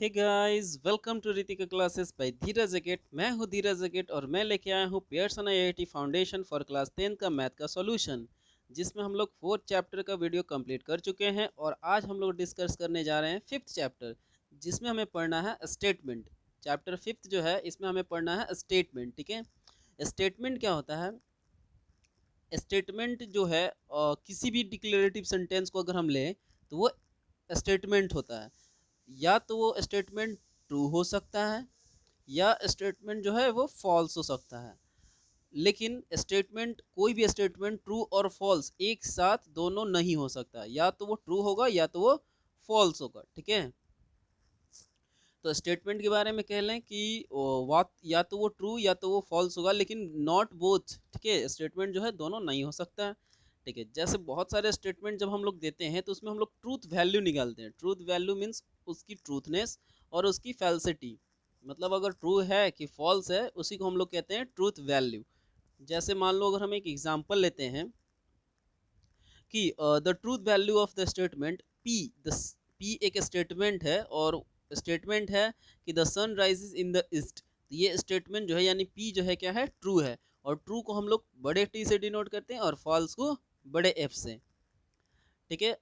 Hey guys, welcome to Ritika classes by Dheeraj Aket. मैं हूं धीरज अकेट और मैं लेके आया हूं Pearson IIT foundation for class 10 का मैथ का सॉल्यूशन, जिसमें हम लोग 4th चैप्टर का वीडियो कंप्लीट कर चुके हैं और आज हम लोग डिस्कस करने जा रहे हैं 5th चैप्टर, जिसमें हमें पढ़ना है स्टेटमेंट। चैप्टर 5th जो है इसमें हमें पढ़ना है स्टेटमेंट। ठीक है, स्टेटमेंट क्या होता है? स्टेटमेंट जो है किसी भी डिक्लेरेटिव सेंटेंस को अगर हम लें तो वो स्टेटमेंट होता है। या तो वो स्टेटमेंट ट्रू हो सकता है या स्टेटमेंट जो है वो फॉल्स हो सकता है। लेकिन स्टेटमेंट, कोई भी स्टेटमेंट ट्रू और फॉल्स एक साथ दोनों नहीं हो सकता, या तो वो ट्रू होगा या तो वो फॉल्स होगा। ठीक है, तो स्टेटमेंट के बारे में कह लें कि या तो वो ट्रू या तो वो फॉल्स होगा, लेकिन नॉट बोथ। ठीक है, स्टेटमेंट जो है दोनों नहीं हो सकता है। ठीक है, जैसे बहुत सारे स्टेटमेंट जब हम लोग देते हैं तो उसमें हम लोग ट्रूथ वैल्यू निकालते हैं। ट्रूथ वैल्यू मीन्स उसकी ट्रूथनेस और उसकी फैल्सिटी, मतलब अगर ट्रू है कि फॉल्स है उसी को हम लोग कहते हैं ट्रूथ वैल्यू। जैसे मान लो अगर हम एक एग्जांपल लेते हैं कि the truth value of the statement P, the P एक स्टेटमेंट है और स्टेटमेंट है कि the sun rises in the east. तो ये स्टेटमेंट जो है यानी पी जो है क्या है, ट्रू है। और ट्रू को हम लोग बड़े टी से डिनोट करते हैं और फॉल्स को बड़े एफ से। ठीक है,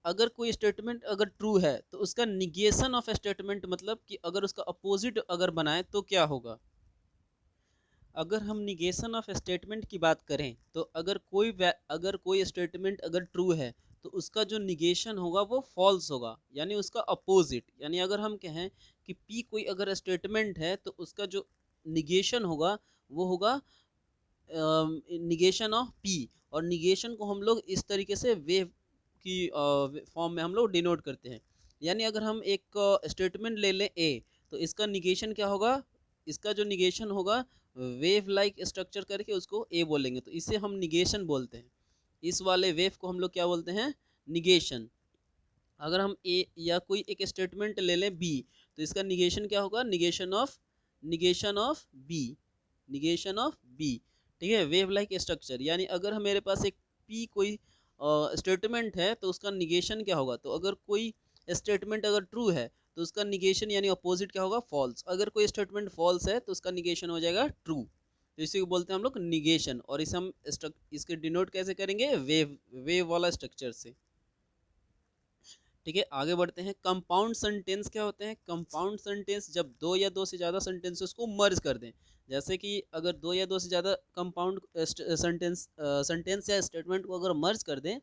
अगर कोई स्टेटमेंट अगर ट्रू है तो उसका निगेशन ऑफ स्टेटमेंट, मतलब कि अगर उसका अपोजिट अगर बनाए तो क्या होगा। अगर हम निगेशन ऑफ स्टेटमेंट की बात करें तो अगर कोई स्टेटमेंट अगर ट्रू है तो उसका जो निगेशन होगा वो फॉल्स होगा, यानी उसका अपोजिट। यानी अगर हम कहें कि पी कोई अगर स्टेटमेंट है तो उसका जो निगेशन होगा वो होगा निगेशन ऑफ पी। और निगेशन को हम लोग इस तरीके से वेव की फॉर्म में हम लोग डिनोट करते हैं। यानी अगर हम एक स्टेटमेंट ले लें ए, तो इसका निगेशन क्या होगा, इसका जो निगेशन होगा वेव लाइक स्ट्रक्चर करके उसको ए बोलेंगे, तो इसे हम निगेशन बोलते हैं। इस वाले वेव को हम लोग क्या बोलते हैं, निगेशन। अगर हम ए या कोई एक स्टेटमेंट ले लें बी, तो इसका निगेशन क्या होगा, negation of B, negation of B. ठीक है, वेव लाइक स्ट्रक्चर। यानी अगर मेरे पास एक पी कोई स्टेटमेंट है तो उसका निगेशन क्या होगा, तो अगर कोई स्टेटमेंट अगर ट्रू है तो उसका निगेशन यानी अपोजिट क्या होगा, फॉल्स। अगर कोई स्टेटमेंट फॉल्स है तो उसका निगेशन हो जाएगा ट्रू। तो इसी को बोलते हैं हम लोग निगेशन, और इसे हम इसके डिनोट कैसे करेंगे, वेव वाला स्ट्रक्चर से। ठीक है, आगे बढ़ते हैं। कंपाउंड सेंटेंस क्या होते हैं? कंपाउंड सेंटेंस जब दो या दो से ज़्यादा सेंटेंसेस को मर्ज कर दें। जैसे कि अगर दो या दो से ज़्यादा कंपाउंड सेंटेंस या स्टेटमेंट को अगर मर्ज कर दें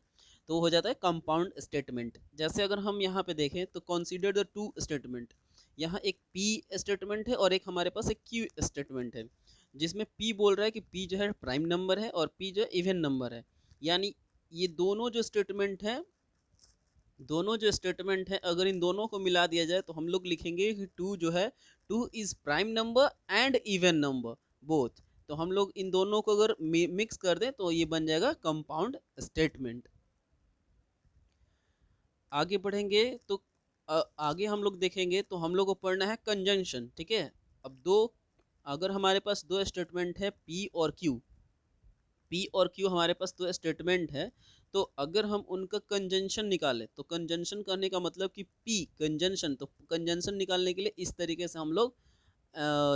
तो हो जाता है कंपाउंड स्टेटमेंट। जैसे अगर हम यहाँ पे देखें तो कंसीडर द टू स्टेटमेंट। यहाँ एक पी स्टेटमेंट है और एक हमारे पास एक क्यू स्टेटमेंट है, जिसमें पी बोल रहा है कि पी जो है प्राइम नंबर है और पी जो है इवन नंबर है। यानी ये दोनों जो स्टेटमेंट है अगर इन दोनों को मिला दिया जाए तो हम लोग लिखेंगे कि टू जो है, two is prime number and even number both. तो हम लोग इन दोनों को अगर मिक्स कर दें तो ये बन जाएगा कंपाउंड स्टेटमेंट। आगे बढ़ेंगे तो आगे हम लोग देखेंगे तो हम लोग को पढ़ना है कंजंक्शन। ठीक है, अब अगर हमारे पास दो स्टेटमेंट है पी और क्यू हमारे पास दो स्टेटमेंट है, तो अगर हम उनका कंजंक्शन निकालें तो कंजंक्शन करने का मतलब कि पी कंजंक्शन, तो कंजंक्शन निकालने के लिए इस तरीके से हम लोग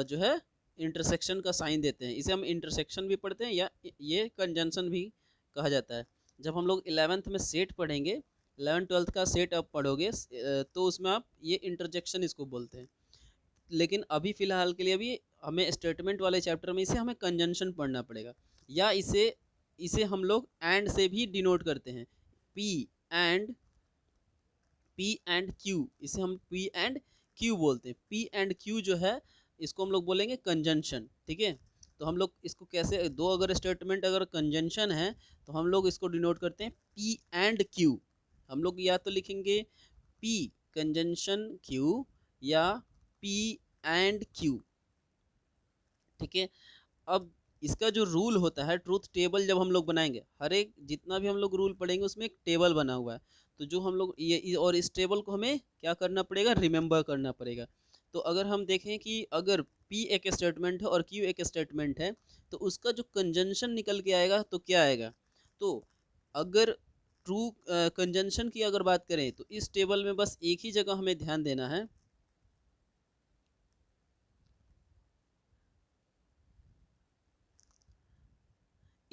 जो है इंटरसेक्शन का साइन देते हैं। इसे हम इंटरसेक्शन भी पढ़ते हैं या ये कंजंक्शन भी कहा जाता है। जब हम लोग 11th में सेट पढ़ेंगे, 11th-12th का सेट आप पढ़ोगे तो उसमें आप ये इंटरजेक्शन इसको बोलते हैं। लेकिन अभी फ़िलहाल के लिए अभी हमें स्टेटमेंट वाले चैप्टर में इसे हमें कंजंक्शन पढ़ना पड़ेगा, या इसे इसे हम लोग एंड से भी डिनोट करते हैं। P and P and Q, इसे हम पी एंड क्यू बोलते हैं। पी एंड क्यू जो है इसको हम लोग बोलेंगे कंजंक्शन। ठीक है, तो हम लोग इसको कैसे, दो अगर स्टेटमेंट अगर कंजंक्शन है तो हम लोग इसको डिनोट करते हैं पी एंड क्यू। हम लोग या तो लिखेंगे पी कंजंक्शन क्यू या पी एंड क्यू। ठीक है, अब इसका जो रूल होता है, ट्रूथ टेबल जब हम लोग बनाएंगे, हर एक जितना भी हम लोग रूल पढ़ेंगे उसमें एक टेबल बना हुआ है। तो जो हम लोग और इस टेबल को हमें क्या करना पड़ेगा, रिमेंबर करना पड़ेगा। तो अगर हम देखें कि अगर पी एक स्टेटमेंट है और क्यू एक स्टेटमेंट है तो उसका जो कंजंक्शन निकल के आएगा तो क्या आएगा, तो अगर ट्रू कंजंक्शन की अगर बात करें तो इस टेबल में बस एक ही जगह हमें ध्यान देना है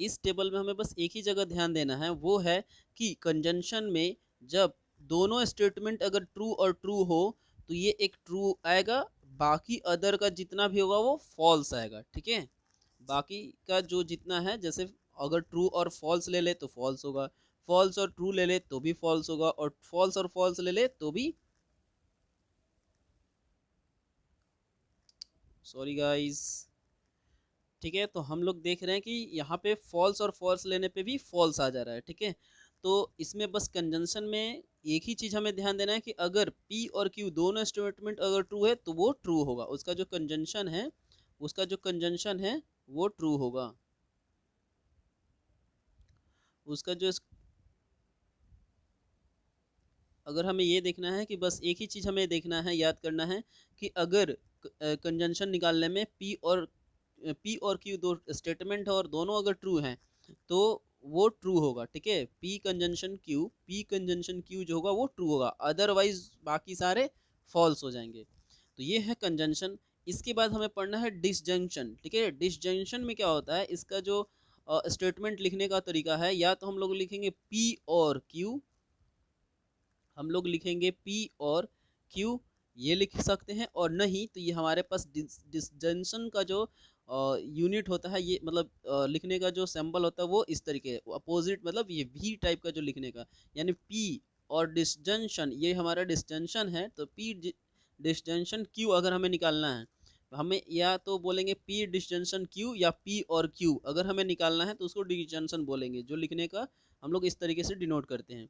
इस टेबल में हमें बस एक ही जगह ध्यान देना है, वो है कि कंजंक्शन में जब दोनों स्टेटमेंट अगर ट्रू और ट्रू हो तो ये एक ट्रू आएगा, बाकी अदर का जितना भी होगा वो फॉल्स आएगा। ठीक है, बाकी का जो जितना है, जैसे अगर ट्रू और फॉल्स ले ले तो फॉल्स होगा, फॉल्स और ट्रू ले ले तो भी फॉल्स होगा, और फॉल्स और फॉल्स ले ले तो भी, सॉरी गाइस। ठीक है, तो हम लोग देख रहे हैं कि यहाँ पे फॉल्स और फॉल्स लेने पे भी फॉल्स आ जा रहा है। ठीक है, तो इसमें बस कंजंक्शन में एक ही चीज हमें ध्यान देना है कि अगर P और Q दोनों स्टेटमेंट अगर ट्रू है तो वो ट्रू होगा, उसका जो कंजंक्शन है, उसका जो कंजंक्शन है वो ट्रू होगा, उसका जो अगर हमें ये देखना है कि बस एक ही चीज हमें देखना है, याद करना है कि अगर कंजंक्शन निकालने में P और Q दो स्टेटमेंट है और दोनों अगर ट्रू हैं तो वो ट्रू होगा। ठीक है, P कंजंक्शन Q जो होगा वो ट्रू होगा, अदरवाइज बाकी सारे फॉल्स हो जाएंगे। तो ये है कंजंक्शन। इसके बाद हमें पढ़ना है डिसजंक्शन। ठीक है, डिसजंक्शन में क्या होता है, इसका जो स्टेटमेंट लिखने का तरीका है, या तो हम लोग लिखेंगे P और Q, हम लोग लिखेंगे P और Q, ये लिख सकते हैं, और नहीं तो ये हमारे पास डिसजंक्शन का जो यूनिट होता है, ये मतलब लिखने का जो सिंबल होता है वो इस तरीके अपोजिट, मतलब ये V टाइप का जो लिखने का, यानी P और डिसजंक्शन, ये हमारा डिसजंक्शन है, तो P डिसजंक्शन Q अगर हमें निकालना है, हमें या तो बोलेंगे P डिसजंक्शन Q, या P और Q अगर हमें निकालना है तो उसको डिसजंक्शन बोलेंगे, जो लिखने का हम लोग इस तरीके से डिनोट करते हैं।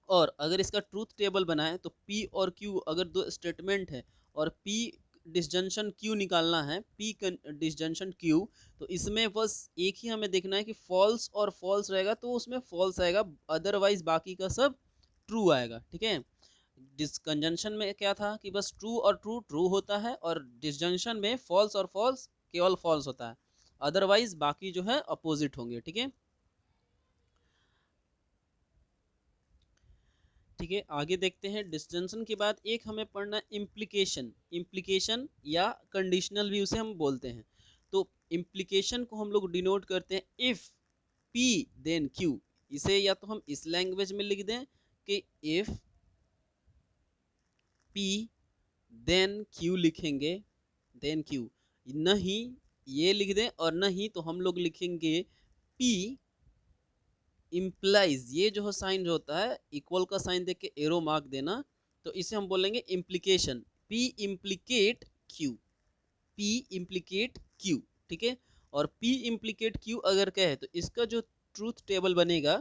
और अगर इसका ट्रूथ टेबल बना है तो P और Q अगर दो स्टेटमेंट है और P डिसजंक्शन Q निकालना है, P डिसजंक्शन Q, तो इसमें बस एक ही हमें देखना है कि फॉल्स और फॉल्स रहेगा तो उसमें फॉल्स आएगा, अदरवाइज बाकी का सब ट्रू आएगा। ठीक है, डिसकंजंक्शन में क्या था कि बस ट्रू और ट्रू ट्रू होता है, और डिसजंक्शन में फॉल्स और फॉल्स केवल फॉल्स होता है, अदरवाइज बाकी जो है अपोजिट होंगे। ठीक है, ठीक है, आगे देखते हैं। डिस्जंक्शन के बाद एक हमें पढ़ना इम्प्लीकेशन। इम्प्लीकेशन या कंडीशनल भी उसे हम बोलते हैं। तो इम्प्लीकेशन को हम लोग डिनोट करते हैं इफ P देन Q। इसे या तो हम इस लैंग्वेज में लिख दें कि इफ P देन Q लिखेंगे, देन Q, नहीं ये लिख दें, और नहीं तो हम लोग लिखेंगे P इम्प्लाइज, ये जो साइन जो होता है इक्वल का साइन देख के एरो मार्क देना, तो इसे हम बोलेंगे implication, P implicate Q, P implicate Q। ठीक है, और P इम्प्लीकेट Q अगर कहे तो इसका जो ट्रूथ टेबल बनेगा,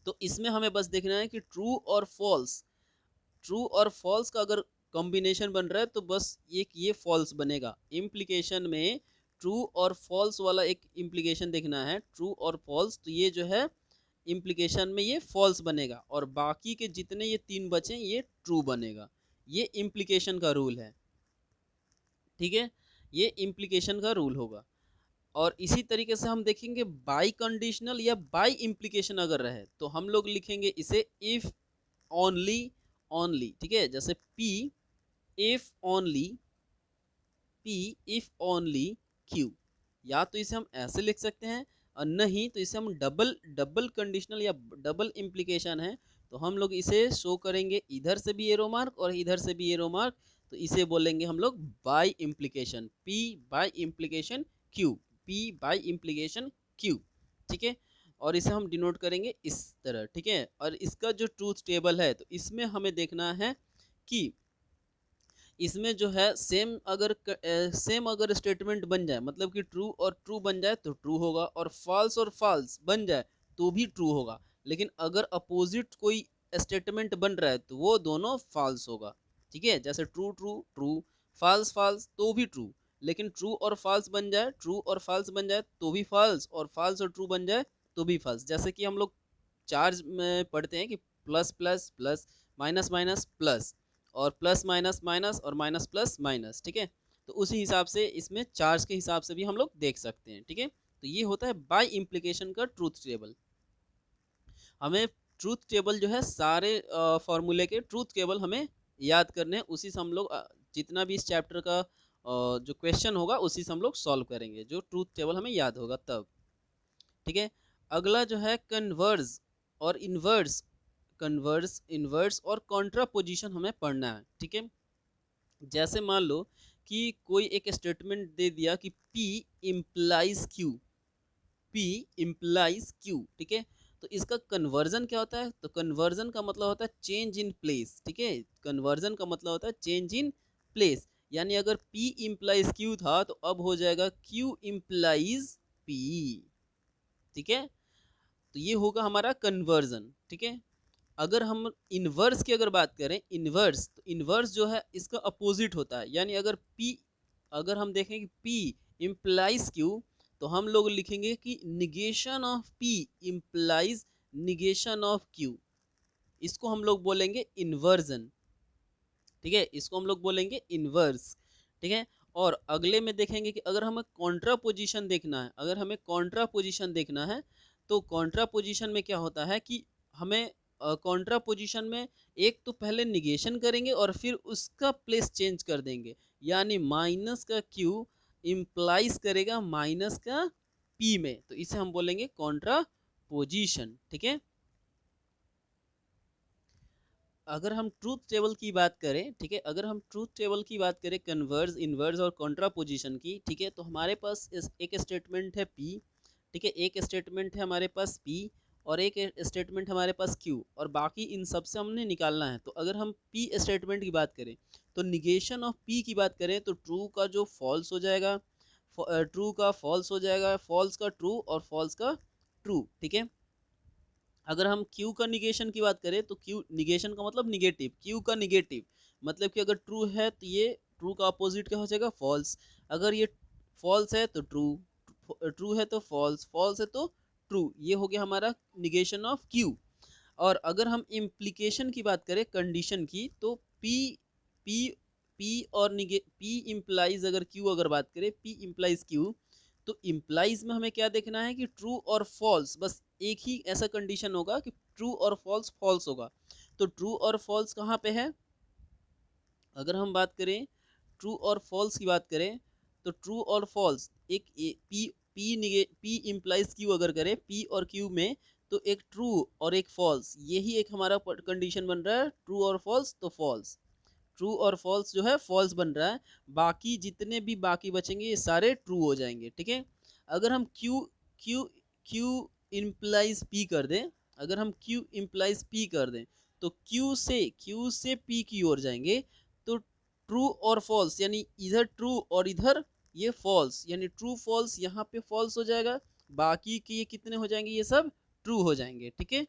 तो इसमें हमें बस देखना है कि ट्रू और फॉल्स, ट्रू और फॉल्स का अगर कॉम्बिनेशन बन रहा है तो बस एक ये फॉल्स बनेगा। इम्प्लीकेशन में ट्रू और फॉल्स वाला एक इम्प्लीकेशन देखना है, ट्रू और फॉल्स, तो ये जो है इम्प्लीकेशन में ये फॉल्स बनेगा, और बाकी के जितने ये तीन बचे ये ट्रू बनेगा। ये इम्प्लीकेशन का रूल है। ठीक है, ये इम्प्लीकेशन का रूल होगा। और इसी तरीके से हम देखेंगे बाई कंडीशनल या बाई इम्प्लीकेशन अगर रहे तो हम लोग लिखेंगे इसे इफ ओनली, ओनली। ठीक है, जैसे P if only, P if only Q, या तो इसे हम ऐसे लिख सकते हैं, और नहीं तो इसे हम डबल डबल कंडीशनल या डबल इम्प्लीकेशन है, तो हम लोग इसे शो करेंगे इधर से भी एरो मार्क और इधर से भी एरो मार्क, तो इसे बोलेंगे हम लोग by implication, P by implication Q, P by implication Q। ठीक है, और इसे हम डिनोट करेंगे इस तरह। ठीक है, और इसका जो ट्रूथ टेबल है तो इसमें हमें देखना है कि इसमें जो है सेम अगर स्टेटमेंट बन जाए, मतलब कि ट्रू और ट्रू बन जाए तो ट्रू होगा, और फॉल्स बन जाए तो भी ट्रू होगा, लेकिन अगर अपोजिट कोई स्टेटमेंट बन रहा है तो वो दोनों फॉल्स होगा। ठीक है, जैसे true true true, false false तो भी ट्रू, लेकिन ट्रू और फॉल्स बन जाए, ट्रू और फॉल्स बन जाए तो भी फॉल्स, और फॉल्स और ट्रू बन जाए तो भी फॉल्स। जैसे कि हम लोग चार्ज में पढ़ते हैं कि plus plus plus, minus minus plus, और प्लस माइनस माइनस, और माइनस प्लस माइनस। ठीक है, तो उसी हिसाब से इसमें चार्ज के हिसाब से भी हम लोग देख सकते हैं। ठीक है, तो ये होता है बाय इम्प्लीकेशन का ट्रूथ टेबल। हमें ट्रूथ टेबल जो है सारे फॉर्मूले के ट्रूथ टेबल हमें याद करने हैं, उसी से हम लोग जितना भी इस चैप्टर का जो क्वेश्चन होगा उसी से हम लोग सॉल्व करेंगे, जो ट्रूथ टेबल हमें याद होगा तब। ठीक है। अगला जो है कन्वर्स और इन्वर्स, कन्वर्स इन्वर्स और कॉन्ट्रापोजिशन हमें पढ़ना है, ठीक है। जैसे मान लो कि कोई एक स्टेटमेंट दे दिया कि P implies Q, P implies Q, ठीक है। तो इसका कन्वर्जन क्या होता है? तो कन्वर्जन का मतलब होता है चेंज इन प्लेस, ठीक है। कन्वर्जन का मतलब होता है चेंज इन प्लेस, यानी अगर P इम्प्लाइज Q था तो अब हो जाएगा Q इम्प्लाइज P, ठीक है। तो ये होगा हमारा कन्वर्जन, ठीक है। अगर हम इनवर्स की अगर बात करें, इनवर्स, तो इनवर्स जो है इसका अपोजिट होता है, यानी अगर P, अगर हम देखें कि P इम्प्लाइज Q, तो हम लोग लिखेंगे कि negation of P implies negation of Q, इसको हम लोग बोलेंगे इन्वर्जन, ठीक है। इसको हम लोग बोलेंगे इनवर्स, ठीक है। और अगले में देखेंगे कि अगर हमें कॉन्ट्रा पोजिशन देखना है, अगर हमें कॉन्ट्रा पोजिशन देखना है, तो कॉन्ट्रा पोजिशन में क्या होता है कि हमें कॉन्ट्रा पोजिशन में एक तो पहले निगेशन करेंगे और फिर उसका प्लेस चेंज कर देंगे, यानी माइनस का Q इम्प्लाइज करेगा माइनस का P में, तो इसे हम बोलेंगे कॉन्ट्रा पोजिशन, ठीक है। अगर हम ट्रूथ टेबल की बात करें, ठीक है, अगर हम ट्रूथ टेबल की बात करें कन्वर्स, इन्वर्स और कॉन्ट्रापोजिशन की, ठीक है, तो हमारे पास एक स्टेटमेंट है P, ठीक है, एक स्टेटमेंट है हमारे पास P और एक स्टेटमेंट हमारे पास Q, और बाकी इन सब से हमने निकालना है। तो अगर हम P स्टेटमेंट की बात करें तो निगेशन ऑफ P की बात करें तो ट्रू का जो फॉल्स हो जाएगा, ट्रू का फॉल्स हो जाएगा, फॉल्स का ट्रू और फॉल्स का ट्रू, ठीक है। अगर हम Q का निगेशन की बात करें तो Q निगेशन का मतलब निगेटिव, Q का निगेटिव मतलब कि अगर ट्रू है तो ये ट्रू का अपोजिट क्या हो जाएगा? फॉल्स। अगर ये फॉल्स है तो ट्रू, ट्रू है तो फॉल्स, फॉल्स है तो ट्रू। ये हो गया हमारा निगेशन ऑफ Q। और अगर हम इम्प्लीकेशन की बात करें, कंडीशन की, तो P P P और P इम्प्लाइज, अगर Q अगर बात करें P इम्प्लाइज Q, तो इम्प्लाइज में हमें क्या देखना है कि ट्रू और फॉल्स, बस एक ही ऐसा कंडीशन होगा कि ट्रू और फॉल्स फॉल्स होगा। तो ट्रू और फॉल्स कहाँ पे है? अगर हम बात करें ट्रू और फॉल्स की बात करें, तो ट्रू और फॉल्स एक पी इम्प्लाइज क्यू अगर करें पी और क्यू में, तो एक ट्रू और एक फॉल्स, यही एक हमारा कंडीशन बन रहा है, ट्रू और फॉल्स तो फॉल्स, ट्रू और फॉल्स जो है फॉल्स बन रहा है। बाकी जितने भी बाकी बचेंगे ये सारे ट्रू हो जाएंगे, ठीक है। अगर हम Q Q Q implies P कर दें, अगर हम क्यू इम्प्लाइज पी कर दें, तो क्यू से पी की ओर जाएंगे, तो ट्रू और फॉल्स, यानी इधर ट्रू और इधर ये फॉल्स, यानी ट्रू फॉल्स यहाँ पे फॉल्स हो जाएगा, बाकी के ये कितने हो जाएंगे? ये सब ट्रू हो जाएंगे, ठीक है।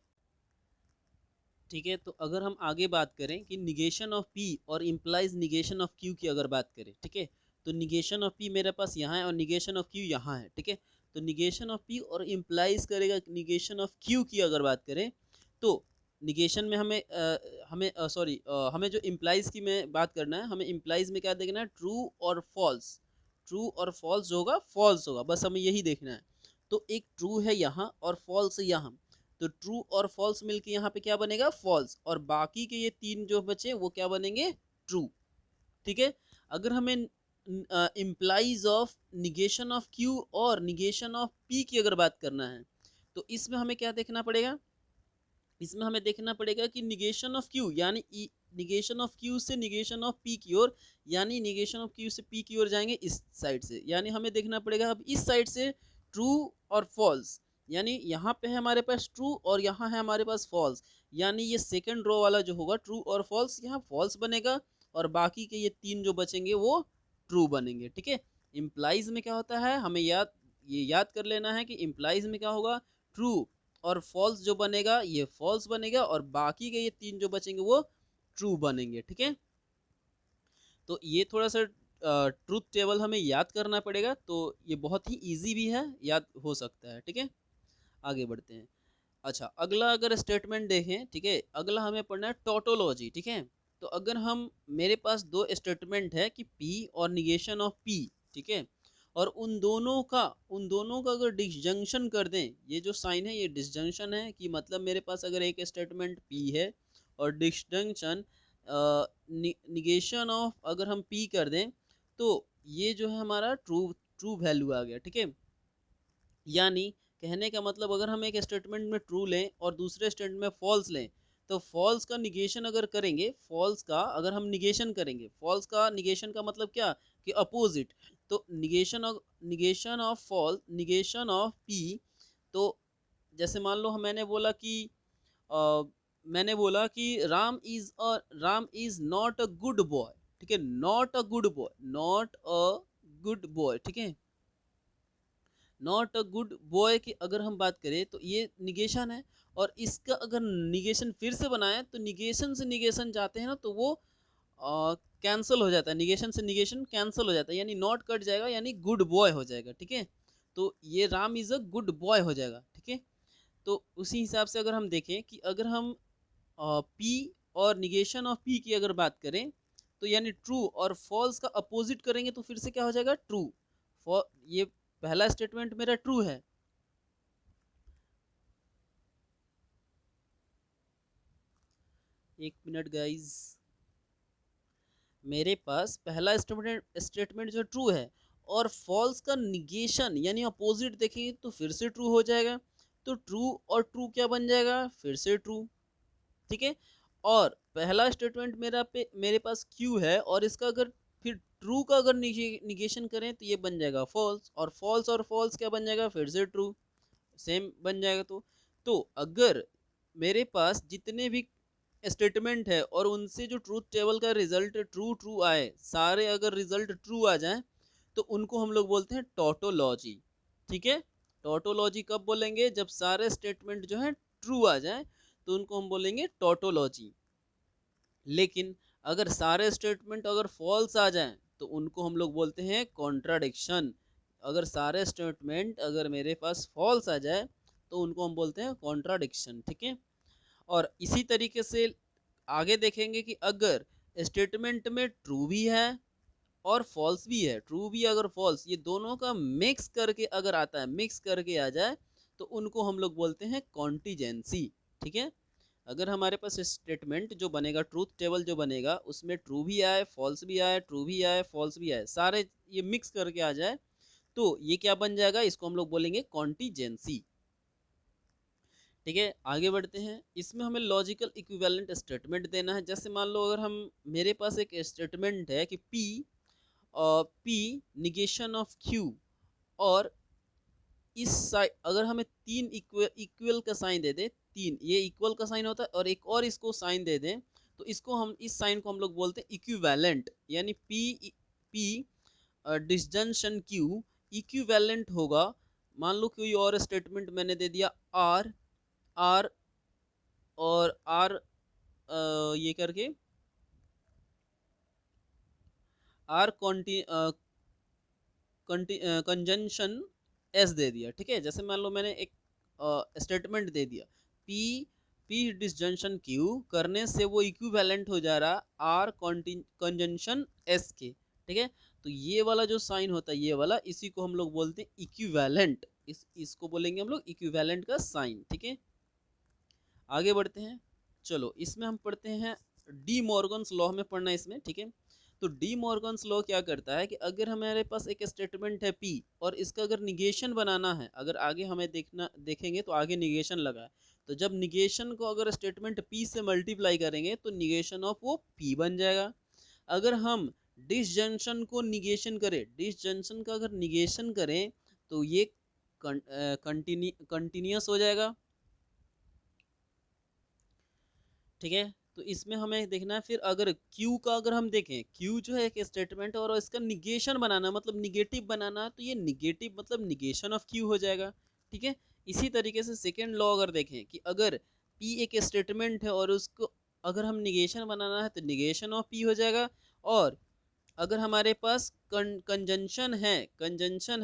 ठीक है, तो अगर हम आगे बात करें कि निगेशन ऑफ P और इम्प्लाइज निगेशन ऑफ Q की अगर बात करें, ठीक है, तो निगेशन ऑफ P मेरे पास यहाँ है और निगेशन ऑफ Q यहाँ है, ठीक है। तो निगेशन ऑफ P और इम्प्लाइज करेगा निगेशन ऑफ Q की अगर बात करें, तो निगेशन में हमें जो इम्प्लाइज की में बात करना है, हमें इम्प्लाइज में क्या देखना है? ट्रू और फॉल्स, ट्रू और फॉल्स जो होगा फॉल्स होगा, बस हमें यही देखना है। तो एक ट्रू है यहाँ और फॉल्स है यहाँ, तो ट्रू और फॉल्स मिलके यहाँ पे क्या बनेगा? फॉल्स, और बाकी के ये तीन जो बचे वो क्या बनेंगे? ट्रू, ठीक है। अगर हमें implies of negation of Q और निगेशन ऑफ पी की अगर बात करना है, तो इसमें हमें क्या देखना पड़ेगा? इसमें हमें देखना पड़ेगा कि निगेशन ऑफ क्यू, यानी निगेशन ऑफ क्यू से निगेशन ऑफ पी की ओर, यानी निगेशन ऑफ क्यू से पी की ओर जाएंगे इस साइड से, यानी हमें देखना पड़ेगा अब इस साइड से ट्रू और फॉल्स, यानी यहाँ पे है हमारे पास ट्रू और यहाँ है हमारे पास फॉल्स, यानी ये सेकंड रो वाला जो होगा ट्रू और फॉल्स, यहाँ फॉल्स बनेगा और बाकी के ये तीन जो बचेंगे वो ट्रू बनेंगे, ठीक है। इम्प्लाइज में क्या होता है, हमें ये याद कर लेना है कि इम्प्लाइज में क्या होगा? ट्रू और फॉल्स जो बनेगा ये फॉल्स बनेगा और बाकी के ये तीन जो बचेंगे वो ट्रू बनेंगे, ठीक है। तो ये थोड़ा सा ट्रूथ टेबल हमें याद करना पड़ेगा, तो ये बहुत ही इजी भी है, याद हो सकता है, ठीक है। आगे बढ़ते हैं। अच्छा, अगला अगर स्टेटमेंट देखें, ठीक है, अगला हमें पढ़ना है टोटोलॉजी, ठीक है। तो अगर हम, मेरे पास दो स्टेटमेंट है कि P और निगेशन ऑफ P, ठीक है, और उन दोनों का अगर डिसजंक्शन कर दें, ये जो साइन है ये डिसजंक्शन है, कि मतलब मेरे पास अगर एक स्टेटमेंट P है और डिसजंक्शन निगेशन ऑफ अगर हम P कर दें, तो ये जो है हमारा ट्रू ट्रू वैल्यू आ गया, ठीक है। यानी कहने का मतलब अगर हम एक स्टेटमेंट में ट्रू लें और दूसरे स्टेटमेंट में फॉल्स लें, तो फॉल्स का निगेशन अगर करेंगे, फॉल्स का अगर हम निगेशन करेंगे, फॉल्स का निगेशन का मतलब क्या कि अपोजिट। तो निगेशन ऑफ पी। तो जैसे मान लो मैंने बोला कि uh, Ram is not a good boy, ठीक है, not a good boy, not a good boy, ठीक है, नॉट अ गुड बॉय की अगर हम बात करें तो ये निगेशन है। और इसका अगर निगेशन फिर से बनाए तो निगेशन से निगेशन जाते हैं ना, तो वो कैंसिल हो जाता है, निगेशन से निगेशन कैंसिल हो जाता है, यानी नॉट कट जाएगा, यानी गुड बॉय हो जाएगा, ठीक है। तो ये Ram is a good boy हो जाएगा, ठीक है। तो उसी हिसाब से अगर हम देखें कि अगर हम पी और निगेशन ऑफ पी की अगर बात करें, तो यानी ट्रू और फॉल्स का अपोजिट करेंगे तो फिर से क्या हो जाएगा, ट्रू। फॉर ये पहला स्टेटमेंट मेरा ट्रू है, एक मिनट गाइज, मेरे पास पहला स्टेटमेंट जो ट्रू है और फॉल्स का निगेशन यानी अपोजिट देखेंगे तो फिर से ट्रू हो जाएगा। तो ट्रू और ट्रू क्या बन जाएगा, फिर से ट्रू, ठीक है। और पहला स्टेटमेंट मेरे पास क्यू है और इसका अगर फिर ट्रू का अगर निगेशन करें तो ये बन जाएगा फॉल्स, और फॉल्स क्या बन जाएगा, फिर से ट्रू, सेम बन जाएगा। तो अगर मेरे पास जितने भी स्टेटमेंट है और उनसे जो ट्रूथ टेबल का रिजल्ट ट्रू ट्रू आए, सारे अगर रिजल्ट ट्रू आ जाए तो उनको हम लोग बोलते हैं टोटोलॉजी, ठीक है। टोटोलॉजी कब बोलेंगे, जब सारे स्टेटमेंट जो है ट्रू आ जाए तो उनको हम बोलेंगे टोटोलॉजी। लेकिन अगर सारे स्टेटमेंट अगर फॉल्स आ जाएं तो उनको हम लोग बोलते हैं कॉन्ट्राडिक्शन। अगर सारे स्टेटमेंट अगर मेरे पास फॉल्स आ जाए तो उनको हम बोलते हैं कॉन्ट्राडिक्शन, ठीक है। और इसी तरीके से आगे देखेंगे कि अगर स्टेटमेंट में ट्रू भी है और फॉल्स भी है, ट्रू भी अगर फॉल्स, ये दोनों का मिक्स करके अगर आता है, मिक्स करके आ जाए तो उनको हम लोग बोलते हैं कॉन्टिजेंसी, ठीक है। अगर हमारे पास स्टेटमेंट जो बनेगा, ट्रूथ टेबल जो बनेगा, उसमें ट्रू भी आए, फॉल्स भी आए, ट्रू भी आए, फॉल्स भी आए, सारे ये मिक्स करके आ जाए तो ये क्या बन जाएगा, इसको हम लोग बोलेंगे कॉन्टिजेंसी, ठीक है। आगे बढ़ते हैं, इसमें हमें लॉजिकल इक्विवेलेंट स्टेटमेंट देना है। जैसे मान लो अगर हम मेरे पास एक स्टेटमेंट है कि पी निगेशन ऑफ क्यू, और इस साइड अगर हमें तीन इक्वल का साइन दे दे, तीन ये इक्वल का साइन होता है और एक और इसको साइन दे दें, तो इसको हम इस साइन को हम लोग बोलते हैं इक्विवेलेंट, यानी पी डिसजंक्शन क्यू इक्विवेलेंट होगा। मान लो कोई और स्टेटमेंट मैंने दे दिया आर, आर और आर ये करके आर कंजंक्शन एस दे दिया, ठीक है। जैसे मान लो मैंने एक स्टेटमेंट दे दिया पी पी डिसजंक्शन क्यू करने से वो इक्विवेलेंट हो जा रहा आर कंजंक्शन एस के, ठीक है। तो ये वाला जो साइन होता है, ये वाला, इसी को हम लोग बोलते हैं इक्विवेलेंट, इसको बोलेंगे हम लोग इक्विवेलेंट का साइन, ठीक है। आगे बढ़ते हैं, चलो इसमें हम पढ़ते हैं डी मॉर्गन्स लॉ में पढ़ना है इसमें, ठीक है। तो डी मॉर्गन्स लॉ क्या करता है कि अगर हमारे पास एक स्टेटमेंट है पी और इसका अगर निगेशन बनाना है, अगर आगे हमें देखेंगे तो आगे निगेशन लगा है, तो जब निगेशन को अगर स्टेटमेंट पी से मल्टीप्लाई करेंगे तो निगेशन ऑफ वो पी बन जाएगा। अगर हम डिसजंक्शन को निगेशन करें, डिसजंक्शन का अगर निगेशन करें तो ये कंटिन्यूस हो जाएगा, ठीक है। तो इसमें हमें देखना है फिर अगर Q का अगर हम देखें, Q जो है एक स्टेटमेंट और इसका निगेशन बनाना मतलब निगेटिव बनाना, तो ये निगेटिव मतलब निगेशन ऑफ Q हो जाएगा, ठीक है। इसी तरीके से सेकेंड लॉ अगर देखें कि अगर P एक स्टेटमेंट है और उसको अगर हम निगेशन बनाना है तो निगेशन ऑफ P हो जाएगा। और अगर हमारे पास कंजंक्शन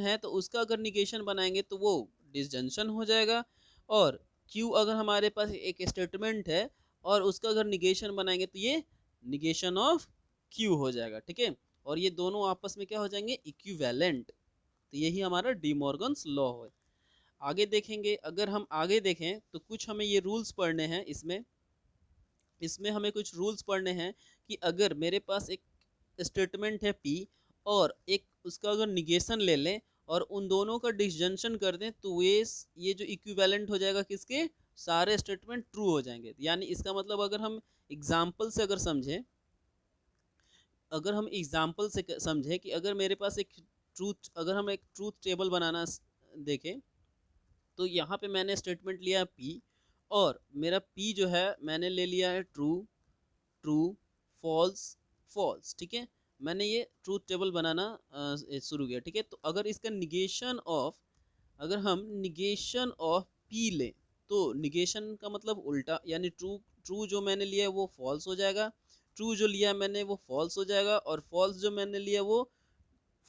है तो उसका अगर निगेशन बनाएंगे तो वो डिसजंक्शन हो जाएगा। और क्यू अगर हमारे पास एक स्टेटमेंट है और उसका अगर निगेशन बनाएंगे तो ये निगेशन ऑफ क्यू हो जाएगा, ठीक है। और ये दोनों आपस में क्या हो जाएंगे, इक्विवेलेंट। तो यही हमारा डी मॉर्गन्स लॉ है। आगे देखेंगे, अगर हम आगे देखें तो कुछ हमें ये रूल्स पढ़ने हैं, इसमें इसमें हमें कुछ रूल्स पढ़ने हैं कि अगर मेरे पास एक स्टेटमेंट है पी और एक उसका अगर निगेशन ले लें और उन दोनों का डिसजंक्शन कर दें तो ये जो इक्विवेलेंट हो जाएगा किसके, सारे स्टेटमेंट ट्रू हो जाएंगे। यानी इसका मतलब अगर हम एग्जाम्पल से अगर समझें, अगर हम एग्जाम्पल से समझें कि अगर मेरे पास एक ट्रूथ, अगर हम एक ट्रूथ टेबल बनाना देखें, तो यहाँ पे मैंने स्टेटमेंट लिया P, और मेरा P जो है मैंने ले लिया है ट्रू, ट्रू, फॉल्स, फॉल्स, ठीक है। मैंने ये ट्रूथ टेबल बनाना शुरू किया, ठीक है। तो अगर इसका निगेशन ऑफ, अगर हम निगेशन ऑफ P लें, तो निगेशन का मतलब उल्टा, यानी ट्रू, ट्रू जो मैंने लिया है वो फॉल्स हो जाएगा, ट्रू जो लिया मैंने वो फॉल्स हो जाएगा, और फॉल्स जो मैंने लिया वो,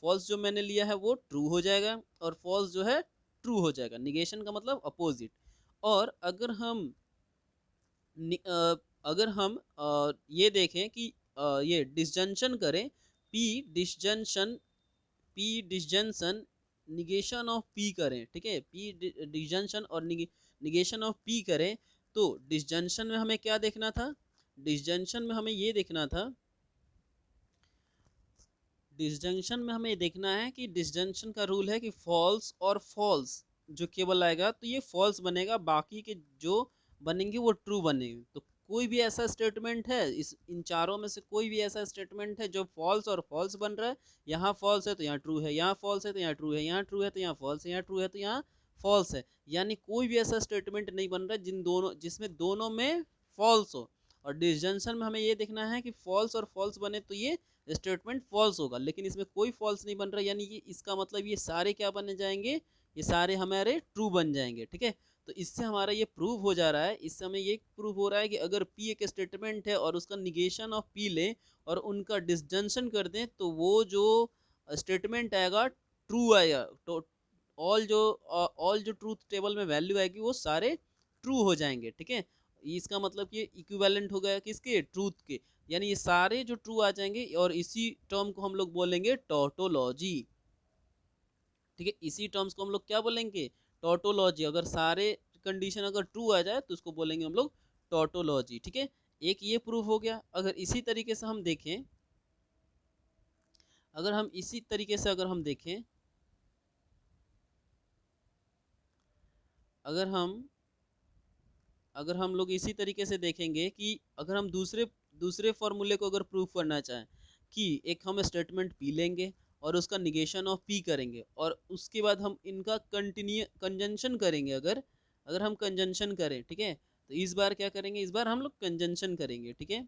फॉल्स जो मैंने लिया है वो ट्रू हो जाएगा, और फॉल्स जो है ट्रू हो जाएगा। निगेशन का मतलब अपोजिट। और अगर हम अगर हम ये देखें कि ये डिसजंक्शन करें, P disjunction, P disjunction negation of P करें, ठीक है। पी डिसजंक्शन और निगेशन ऑफ पी करें, तो डिसजंक्शन में हमें क्या देखना था, डिसजंक्शन में हमें ये देखना था, डिसजंक्शन में हमें देखना है कि डिसजंक्शन का रूल है कि फॉल्स और फॉल्स जो केवल आएगा तो ये फॉल्स बनेगा, बाकी के जो बनेंगे वो ट्रू बनेंगे। तो कोई भी ऐसा स्टेटमेंट है, इस इन चारों में से कोई भी ऐसा स्टेटमेंट है जो फॉल्स और फॉल्स बन रहा है, यहाँ फॉल्स है तो यहाँ ट्रू है, यहाँ फॉल्स है तो यहाँ ट्रू है, यहाँ ट्रू है तो यहाँ फॉल्स है, यहाँ ट्रू है तो यहाँ फॉल्स है, यानी कोई भी ऐसा स्टेटमेंट नहीं बन रहा है जिन दोनों, जिसमें दोनों में फॉल्स हो। और डिसजंक्शन में हमें ये देखना है कि फॉल्स और फॉल्स बने तो ये स्टेटमेंट फॉल्स होगा, लेकिन इसमें कोई फॉल्स नहीं बन रहा, यानी कि इसका मतलब ये सारे क्या बने जाएंगे, ये सारे हमारे ट्रू बन जाएंगे, ठीक है। तो इससे हमारा ये प्रूव हो जा रहा है, इससे हमें ये प्रूव हो रहा है कि अगर P एक स्टेटमेंट है और उसका निगेशन ऑफ P लें और उनका डिसजंक्शन कर दें, तो वो जो स्टेटमेंट आएगा ट्रू आएगा। तो ऑल जो ट्रूथ टेबल में वैल्यू आएगी वो सारे ट्रू हो जाएंगे, ठीक है। इसका मतलब कि इक्विवेलेंट हो गया किसके, ट्रूथ के, यानी ये सारे जो ट्रू आ जाएंगे, और इसी टर्म को हम लोग बोलेंगे टोटोलॉजी, ठीक है। इसी टर्म्स को हम लोग क्या बोलेंगे, टोटोलॉजी। अगर सारे कंडीशन अगर ट्रू आ जाए तो उसको बोलेंगे हम लोग टोटोलॉजी, ठीक है। एक ये प्रूफ हो गया। अगर इसी तरीके से हम देखें, अगर हम इसी तरीके से अगर हम देखें, अगर हम अगर हम लोग इसी तरीके से देखेंगे कि अगर हम दूसरे दूसरे फॉर्मूले को अगर प्रूफ करना चाहें कि एक हम स्टेटमेंट पी लेंगे और उसका निगेशन ऑफ पी करेंगे, और उसके बाद हम इनका कंटिन्यू कंजंक्शन करेंगे, अगर अगर हम कंजंक्शन करें, ठीक है। तो इस बार क्या करेंगे, इस बार हम लोग कंजंक्शन करेंगे, ठीक है।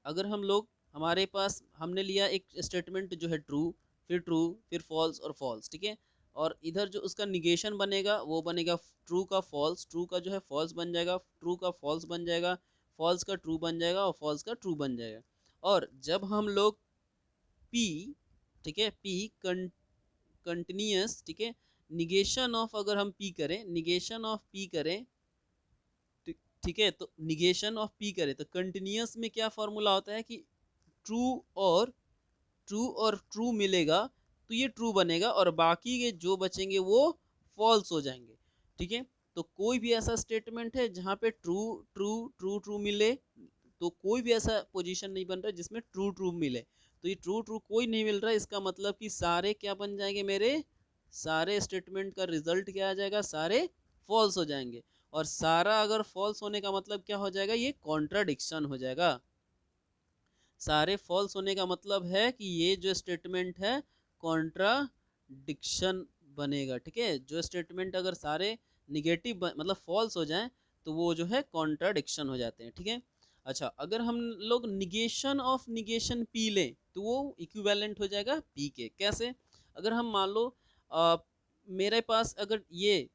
अगर हम लोग, हमारे पास हमने लिया एक स्टेटमेंट जो है ट्रू, फिर ट्रू, फिर फॉल्स और फॉल्स, ठीक है। और इधर जो उसका निगेशन बनेगा वो बनेगा ट्रू का फॉल्स, ट्रू का जो है फॉल्स बन जाएगा, ट्रू का फॉल्स बन जाएगा, फॉल्स का ट्रू बन जाएगा, और फॉल्स का ट्रू बन जाएगा। और जब हम लोग पी, ठीक है, पी कंटिन्यूस, ठीक है, निगेशन ऑफ अगर हम पी करें, निगेशन ऑफ पी करें, ठीक है, तो निगेशन ऑफ पी करें तो कंटिन्यूस में क्या फॉर्मूला होता है कि ट्रू और ट्रू मिलेगा तो ये ट्रू बनेगा, और बाकी के जो बचेंगे वो फॉल्स हो जाएंगे, ठीक है। तो कोई भी ऐसा स्टेटमेंट है जहाँ पे ट्रू ट्रू ट्रू ट्रू मिले, तो कोई भी ऐसा पोजीशन नहीं बन रहा जिसमें ट्रू ट्रू मिले, तो ये ट्रू ट्रू कोई नहीं मिल रहा है, इसका मतलब कि सारे क्या बन जाएंगे, मेरे सारे स्टेटमेंट का रिजल्ट क्या आ जाएगा, सारे फॉल्स हो जाएंगे। और सारा अगर फॉल्स होने का मतलब क्या हो जाएगा, ये कॉन्ट्राडिक्शन हो जाएगा। सारे फॉल्स होने का मतलब है कि ये जो स्टेटमेंट है कॉन्ट्राडिक्शन बनेगा, ठीक है। जो स्टेटमेंट अगर सारे निगेटिव मतलब फॉल्स हो जाएं तो वो जो है कॉन्ट्राडिक्शन हो जाते हैं, ठीक है। अच्छा, अगर हम लोग निगेशन ऑफ निगेशन पी लें तो वो इक्विवेलेंट हो जाएगा पी के। कैसे, अगर हम मान लो मेरे पास अगर ये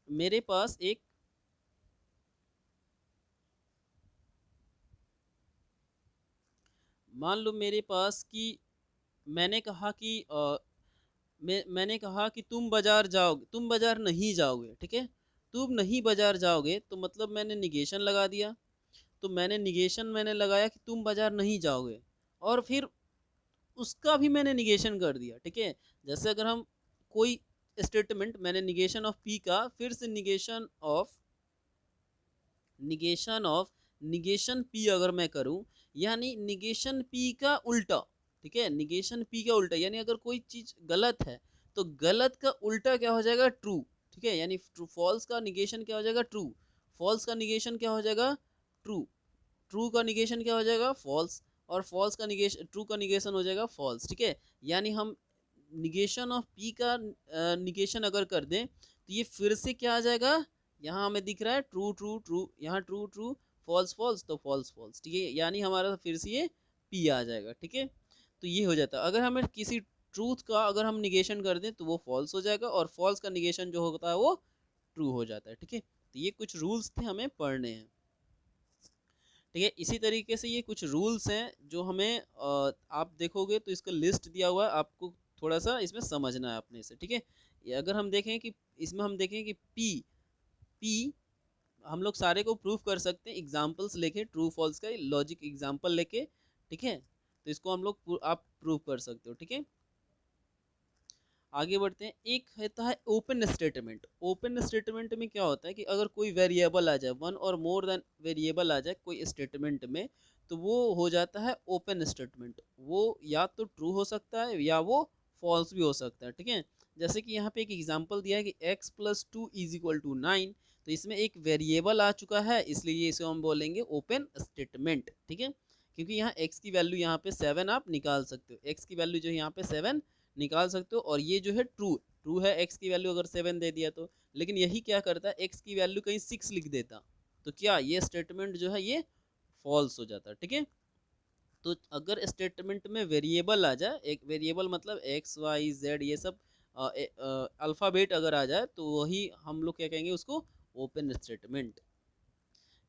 मेरे पास एक, मान लो मेरे पास कि मैंने कहा कि मैंने कहा कि तुम बाजार जाओगे, तुम बाजार नहीं जाओगे, ठीक है। तुम नहीं बाजार जाओगे तो मतलब मैंने निगेशन लगा दिया, तो मैंने निगेशन मैंने लगाया कि तुम बाजार नहीं जाओगे, और फिर उसका भी मैंने निगेशन कर दिया, ठीक है। जैसे अगर हम कोई स्टेटमेंट, मैंने निगेशन ऑफ पी का, फिर से negation of negation of, negation P अगर मैं करूं, यानी निगेशन पी का उल्टा, ठीक है, निगेशन पी का उल्टा, यानी अगर कोई चीज गलत है तो गलत का उल्टा क्या हो जाएगा, ट्रू, ठीक है, यानी फॉल्स का निगेशन क्या हो जाएगा, ट्रू, फॉल्स का निगेशन क्या हो जाएगा, ट्रू, ट्रू का निगेशन क्या हो जाएगा, फॉल्स, और फॉल्स का निगेशन, ट्रू का निगेशन हो जाएगा फॉल्स, ठीक है। यानी हम निगेशन ऑफ पी का निगेशन अगर कर दें तो ये फिर से क्या आ जाएगा, यहाँ हमें दिख रहा है ट्रू ट्रू ट्रू, यहाँ ट्रू ट्रू, फॉल्स फॉल्स, तो फॉल्स फॉल्स, ठीक है, यानी हमारा फिर से ये पी आ जाएगा, ठीक है। तो ये हो जाता है, अगर हमें किसी ट्रूथ का अगर हम निगेशन कर दें तो वो फॉल्स हो जाएगा, और फॉल्स का निगेशन जो होता है वो ट्रू हो जाता है, ठीक है। तो ये कुछ रूल्स थे हमें पढ़ने हैं, ठीक है। इसी तरीके से ये कुछ रूल्स हैं जो हमें आप देखोगे तो इसका लिस्ट दिया हुआ है, आपको थोड़ा सा इसमें समझना है अपने से, ठीक है। अगर हम देखें कि इसमें हम देखें कि पी, पी हम लोग सारे को प्रूफ कर सकते हैं एग्जाम्पल्स लेके, ट्रू फॉल्स का लॉजिक एग्जाम्पल लेके, ठीक है। तो इसको हम लोग आप प्रूफ कर सकते हो, ठीक है। आगे बढ़ते हैं, एक होता है ओपन स्टेटमेंट। ओपन स्टेटमेंट में क्या होता है कि अगर कोई वेरिएबल आ जाए, वन और मोर देन वेरिएबल आ जाए कोई स्टेटमेंट में, तो वो हो जाता है ओपन स्टेटमेंट। वो या तो ट्रू हो सकता है या वो फॉल्स भी हो सकता है, ठीक है। जैसे कि यहाँ पे एक एग्जांपल दिया है कि x+2 इज इक्वल टू 9, तो इसमें एक वेरिएबल आ चुका है, इसलिए इसे हम बोलेंगे ओपन स्टेटमेंट, ठीक है। क्योंकि यहाँ x की वैल्यू यहाँ पे 7 आप निकाल सकते हो, x की वैल्यू जो है यहाँ पे 7 निकाल सकते हो, और ये जो है ट्रू, ट्रू है, x की वैल्यू अगर 7 दे दिया तो, लेकिन यही क्या करता है, x की वैल्यू कहीं 6 लिख देता, तो क्या ये स्टेटमेंट जो है ये फॉल्स हो जाता है, ठीक है। तो अगर स्टेटमेंट में वेरिएबल आ जाए, एक वेरिएबल मतलब एक्स वाई जेड ये सब अल्फ़ाबेट अगर आ जाए, तो वही हम लोग क्या कहेंगे उसको, ओपन स्टेटमेंट,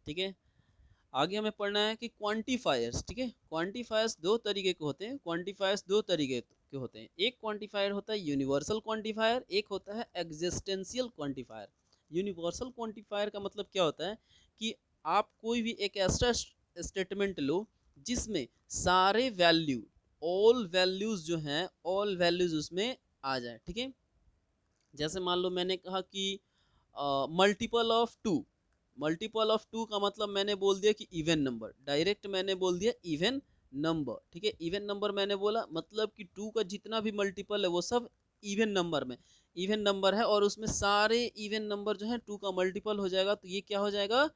ठीक है। आगे हमें पढ़ना है कि क्वांटिफायर्स, ठीक है। क्वांटिफायर्स दो तरीके के होते हैं, क्वांटिफायर्स दो तरीके के होते हैं, एक क्वांटिफायर होता है यूनिवर्सल क्वांटिफायर, एक होता है एग्जिस्टेंशियल क्वांटिफायर। यूनिवर्सल क्वांटिफायर का मतलब क्या होता है कि आप कोई भी एक ऐसा स्टेटमेंट लो जिसमें सारे वैल्यू, ऑल वैल्यूज जो हैं, ऑल वैल्यूज उसमें आ जाए, ठीक है। जैसे मान लो मैंने कहा कि multiple of two, multiple of two का मतलब मैंने बोल दिया कि इवन नंबर, डायरेक्ट मैंने बोल दिया इवन नंबर, ठीक है। इवन नंबर मैंने बोला मतलब कि टू का जितना भी मल्टीपल है वो सब इवन नंबर में, इवन नंबर है, और उसमें सारे इवन नंबर जो है टू का मल्टीपल हो जाएगा, तो ये क्या हो जाएगा,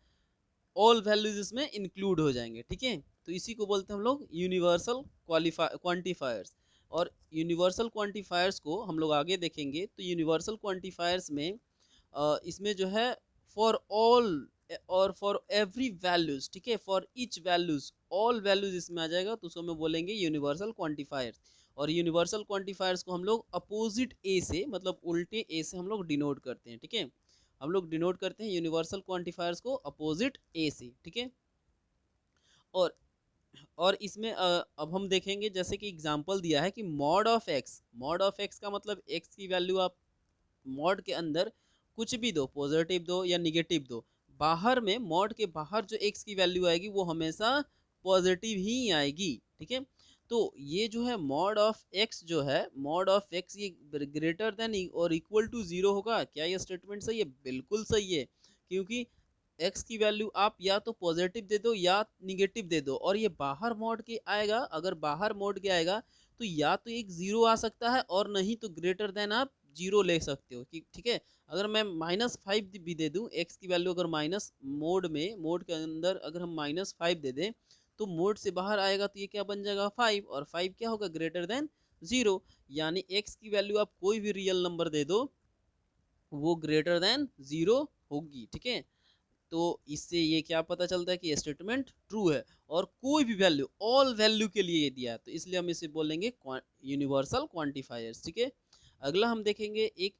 ऑल वैल्यूज इसमें इंक्लूड हो जाएंगे, ठीक है। तो इसी को बोलते हैं हम लोग यूनिवर्सल क्वांटिफायर्स। और यूनिवर्सल क्वांटिफायर्स को हम लोग आगे देखेंगे, तो यूनिवर्सल क्वांटिफायर्स में इसमें जो है फॉर ऑल और फॉर एवरी वैल्यूज, ठीक है, for each values, all values इसमें आ जाएगा, तो उसको हम बोलेंगे यूनिवर्सल क्वांटिफायर्स। और यूनिवर्सल क्वांटिफायर्स को हम लोग अपोजिट ए से, मतलब उल्टे ए से हम लोग डिनोट करते हैं, ठीक है। हम लोग डिनोट करते हैं यूनिवर्सल क्वांटिफायर्स को अपोजिट ए से, ठीक है। और और इसमें अब हम देखेंगे, जैसे कि एग्जांपल दिया है कि mod of x, mod of x का मतलब एक्स की वैल्यू आप मॉड के अंदर कुछ भी दो, पॉजिटिव दो या निगेटिव दो, बाहर में मॉड के बाहर जो एक्स की वैल्यू आएगी वो हमेशा पॉजिटिव ही आएगी, ठीक है। तो ये जो है मॉड ऑफ एक्स जो है, मॉड ऑफ एक्स ये ग्रेटर देन और इक्वल टू जीरो होगा, क्या ये स्टेटमेंट सही है, बिल्कुल सही है। क्योंकि एक्स की वैल्यू आप या तो पॉजिटिव दे दो या निगेटिव दे दो, और ये बाहर मोड के आएगा, अगर बाहर मोड के आएगा तो या तो एक जीरो आ सकता है, और नहीं तो ग्रेटर देन आप जीरो ले सकते हो, ठीक है। अगर मैं -5 भी दे दूं, एक्स की वैल्यू अगर माइनस मोड में, मोड के अंदर अगर हम -5 दे दें, तो मोड से बाहर आएगा तो ये क्या बन जाएगा 5, और 5 क्या होगा, ग्रेटर देन जीरो। यानी एक्स की वैल्यू आप कोई भी रियल नंबर दे दो वो ग्रेटर देन जीरो होगी, ठीक है। तो इससे ये क्या पता चलता है कि स्टेटमेंट ट्रू है, और कोई भी वैल्यू, ऑल वैल्यू के लिए ये दिया है, तो इसलिए हम इसे बोलेंगे यूनिवर्सल क्वांटिफायर्स, ठीक है। अगला हम देखेंगे एक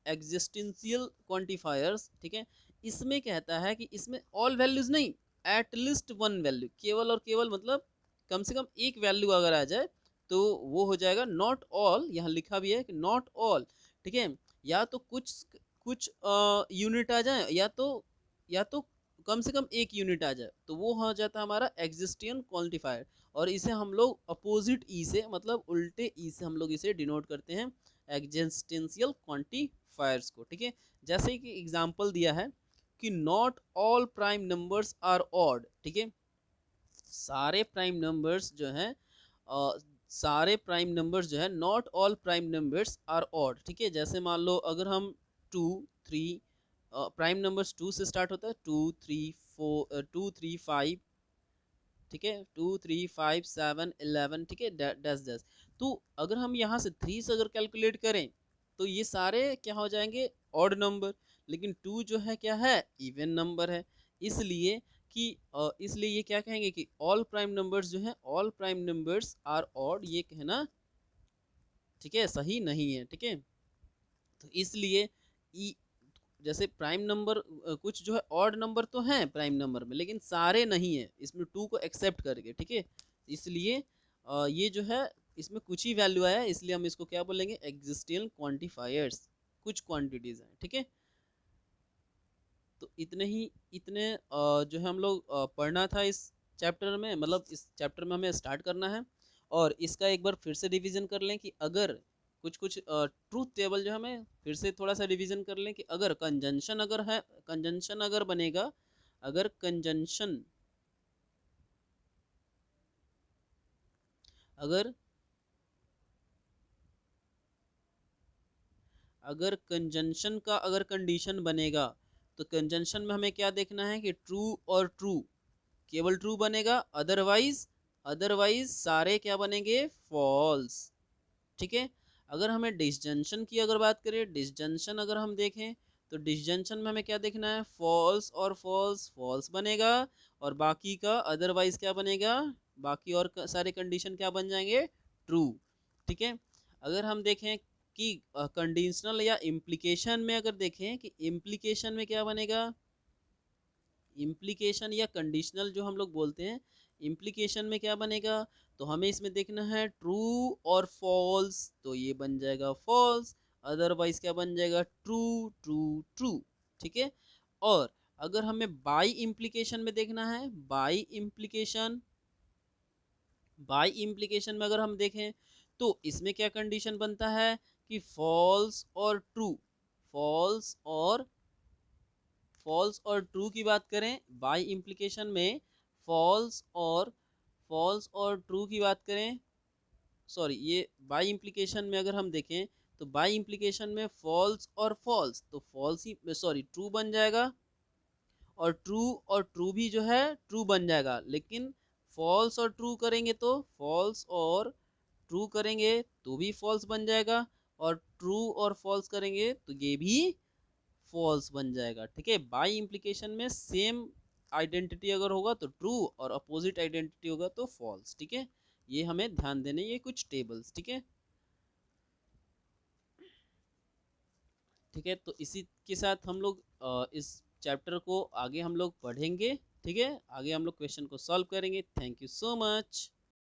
एग्जिस्टेंशियल क्वांटिफायर्स, ठीक है। इसमें कहता है कि इसमें ऑल वैल्यूज नहीं, एटलीस्ट वन वैल्यू, केवल और केवल मतलब कम से कम एक वैल्यू अगर आ जाए तो वो हो जाएगा नॉट ऑल, यहाँ लिखा भी है कि नॉट ऑल, ठीक है। या तो कुछ कुछ यूनिट आ जाए, या तो कम से कम एक यूनिट आ जाए, तो वो हो जाता है हमारा एग्जिस्टियन क्वांटिफायर। और इसे हम लोग अपोजिट ई से, मतलब उल्टे ई से हम लोग इसे डिनोट करते हैं एग्जिस्टेंशियल क्वांटिफायर्स को, ठीक है। जैसे कि एग्जांपल दिया है कि not all prime numbers are odd, ठीक है। सारे प्राइम नंबर्स जो हैं सारे प्राइम नंबर्स जो है not all prime numbers are odd, ठीक है। जैसे मान लो अगर हम 2 3 प्राइम नंबर्स 2 से स्टार्ट होता है, 2 3 4 2 3 5, ठीक है, 2 3 5 7 11, ठीक है, डैश डैश। तो अगर हम यहाँ से 3 से अगर कैलकुलेट करें तो ये सारे क्या हो जाएंगे, ऑड नंबर। लेकिन 2 जो है क्या है, इवन नंबर है। इसलिए कि इसलिए ये क्या कहेंगे कि ऑल प्राइम नंबर्स जो है, all prime numbers are odd, ये कहना ठीक है सही नहीं है, ठीक है। तो इसलिए जैसे प्राइम नंबर कुछ जो है ऑड नंबर तो हैं प्राइम नंबर में, लेकिन सारे नहीं है इसमें 2 को एक्सेप्ट करके, ठीक है। इसलिए ये जो है इसमें कुछ ही वैल्यू आया है, इसलिए हम इसको क्या बोलेंगे, एग्जिस्टियल क्वांटिफायर्स, कुछ क्वांटिटीज हैं, ठीक है। तो इतने जो है हम लोग पढ़ना था इस चैप्टर में, मतलब इस चैप्टर में हमें स्टार्ट करना है। और इसका एक बार फिर से रिवीजन कर लें कि अगर कुछ कुछ ट्रूथ टेबल जो हमें फिर से थोड़ा सा रिवीजन कर लें कि अगर कंजंक्शन अगर है, कंजंक्शन अगर बनेगा, अगर कंजंक्शन अगर अगर कंजंक्शन का अगर कंडीशन बनेगा तो कंजंक्शन में हमें क्या देखना है कि ट्रू और ट्रू, केवल ट्रू बनेगा, अदरवाइज अदरवाइज सारे क्या बनेंगे, फॉल्स, ठीक है। अगर हमें डिसजंक्शन की अगर बात करें, डिसजंक्शन अगर हम देखें तो डिसजंक्शन में हमें क्या देखना है, फॉल्स और फॉल्स, फॉल्स बनेगा, और बाकी का अदरवाइज क्या बनेगा, बाकी और सारे कंडीशन क्या बन जाएंगे, ट्रू, ठीक है। अगर हम देखें कि कंडीशनल या इम्प्लीकेशन में अगर देखें कि इम्प्लीकेशन में क्या बनेगा, इम्प्लीकेशन या कंडीशनल जो हम लोग बोलते हैं, इम्प्लीकेशन में क्या बनेगा, तो हमें इसमें देखना है ट्रू और फॉल्स, तो ये बन जाएगा फॉल्स, अदरवाइज क्या बन जाएगा, ट्रू ट्रू ट्रू, ठीक है। और अगर हमें बाई इम्प्लीकेशन में देखना है, बाई इम्प्लीकेशन में अगर हम देखें तो इसमें क्या कंडीशन बनता है कि फॉल्स और ट्रू, फॉल्स और फॉल्स और ट्रू की बात करें बाय इम्प्लीकेशन में, फॉल्स और ट्रू की बात करें, सॉरी ये बाय इम्प्लीकेशन में अगर हम देखें तो बाय इम्प्लीकेशन में फॉल्स और फॉल्स, तो फॉल्स ही सॉरी ट्रू बन जाएगा, और ट्रू भी जो है ट्रू बन जाएगा। लेकिन फॉल्स और ट्रू करेंगे तो फॉल्स और ट्रू करेंगे तो भी फॉल्स बन जाएगा, और ट्रू और फॉल्स करेंगे तो ये भी फॉल्स बन जाएगा, ठीक है। बाय इम्प्लीकेशन में सेम आइडेंटिटी अगर होगा तो ट्रू, और अपोजिट आइडेंटिटी होगा तो फॉल्स, ठीक है। ये हमें ध्यान देने, ये कुछ टेबल्स, ठीक है, ठीक है। तो इसी के साथ हम लोग इस चैप्टर को आगे हम लोग पढ़ेंगे, ठीक है। आगे हम लोग क्वेश्चन को सॉल्व करेंगे। Thank you so much.